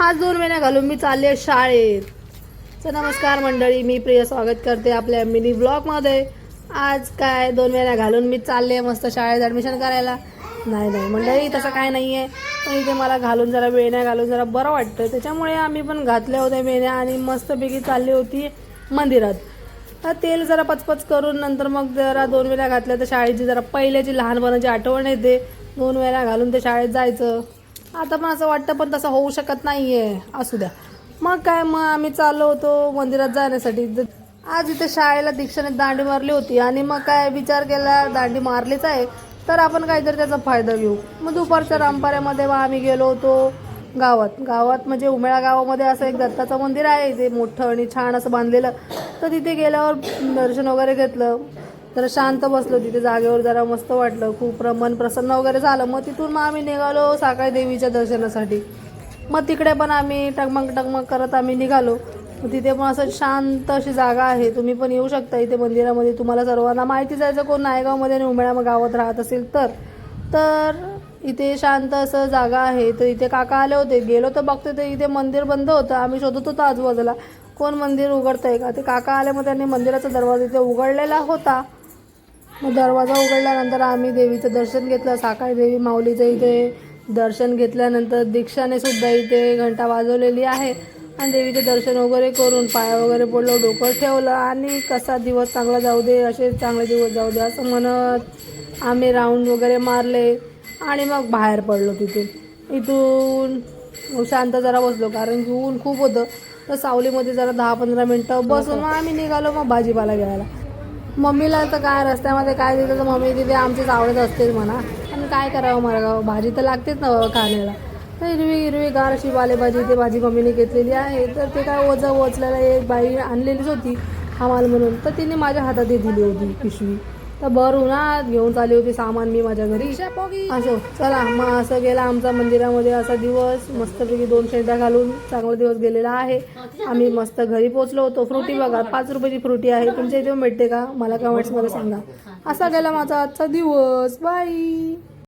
आज 2 महिने घालून मी चालले शाळेत. तर नमस्कार मंडळी, मी प्रिया स्वागत करते आपल्या मिनी ब्लॉगमध्ये. आज काय 2 महिने घालून मी चालले मस्त शाळेत ॲडमिशन करायला. नाही मंडळी, तसं काय नाही आहे, पण इथे मला घालून जरा वेण्या घालून जरा बरं वाटतं, त्याच्यामुळे आम्ही पण घातल्या होत्या वेण्या आणि मस्तपैकी चालली होती मंदिरात. तर तेल जरा पचपच करून नंतर मग जरा 2 वेळा घातल्या तर शाळेची जरा पहिल्याची लहानपणाची आठवण येते. 2 वेळा घालून ते शाळेत जायचं. आता पण असं वाटतं, पण तसं होऊ शकत नाही आहे. असू द्या. मग आम्ही चाललो होतो मंदिरात जाण्यासाठी. आज इथे शाळेला दीक्षाने दांडी मारली होती आणि मग विचार केला, दांडी मारलीच आहे तर आपण काहीतरी त्याचा फायदा घेऊ. मग दुपारच्या रामपाऱ्यामध्ये आम्ही गेलो होतो गावात म्हणजे उमेळा गावामध्ये असं एक दत्ताचं मंदिर आहे. ते मोठं आणि छान असं बांधलेलं. तर तिथे गेल्यावर दर्शन वगैरे घेतलं, जरा शांत बसलो तिथे जागेवर, जरा मस्त वाटलं, खूप मन प्रसन्न वगैरे झालं. मग तिथून आम्ही निघालो साकाळी देवीच्या दर्शनासाठी. मग तिकडे पण आम्ही टगमग करत आम्ही निघालो. तिथे पण असं शांत अशी जागा आहे, तुम्ही पण येऊ शकता इथे मंदिरामध्ये. तुम्हाला सर्वांना माहिती जायचं कोण नायगावमध्ये आणि उमेळा गावात राहत असेल तर इथे शांत असं जागा आहे. तर इथे काका आले होते, गेलो तर बघते तर इथे मंदिर बंद होतं. आम्ही शोधत होतो आजूबाजूला कोण मंदिर उघडतंय का. ते काका आले, मग त्यांनी मंदिराचा दरवाजा इथे उघडलेला होता. मग दरवाजा उघडल्यानंतर आम्ही देवीचं दर्शन घेतलं. साकाळी देवी माऊलीचं इथे दर्शन घेतल्यानंतर दीक्षाने सुद्धा इथे घंटा वाजवलेली आहे आणि देवीचे दर्शन वगैरे करून पाया वगैरे पडलो, डोकं ठेवलं आणि कसा दिवस चांगला जाऊ दे, असे चांगले दिवस जाऊ दे असं म्हणत आम्ही राऊंड वगैरे मारले आणि मग बाहेर पडलो. इथून शांत जरा बसलो, कारण की ऊन खूप होतं. तर सावलीमध्ये जरा 10-15 मिनटं बसून मग आम्ही निघालो मग भाजीपाला घ्यायला. मम्मीला तर काय रस्त्यामध्ये काय दिलं तर मम्मी तिथे आमचीच आवडत असतेच म्हणा. आणि काय करावं मरगाव, भाजी तर लागतेच ना खाण्याला. तर हिरवी गार अशी पालेभाजी ते भाजी मम्मीने घेतलेली आहे. तर ते काय ओचलेला एक बाई आणलेलीच होती हमाल म्हणून, तर तिने माझ्या हातात दिली होती पिशवी. तर भर उन्हात घेऊन चालली होती सामान मी माझ्या घरी. असो चला, मग असं गेला आमचा मंदिरामध्ये असा दिवस. मस्तपैकी 2 शेंड्या घालून चांगला दिवस गेलेला आहे. आम्ही मस्त घरी पोचलो होतो. फ्रुटी बघा, 5 रुपयाची फ्रुटी आहे. तुमच्या इथे मिळते का मला कमेंट्समध्ये सांगा. असा गेला माझा आजचा दिवस. बाय.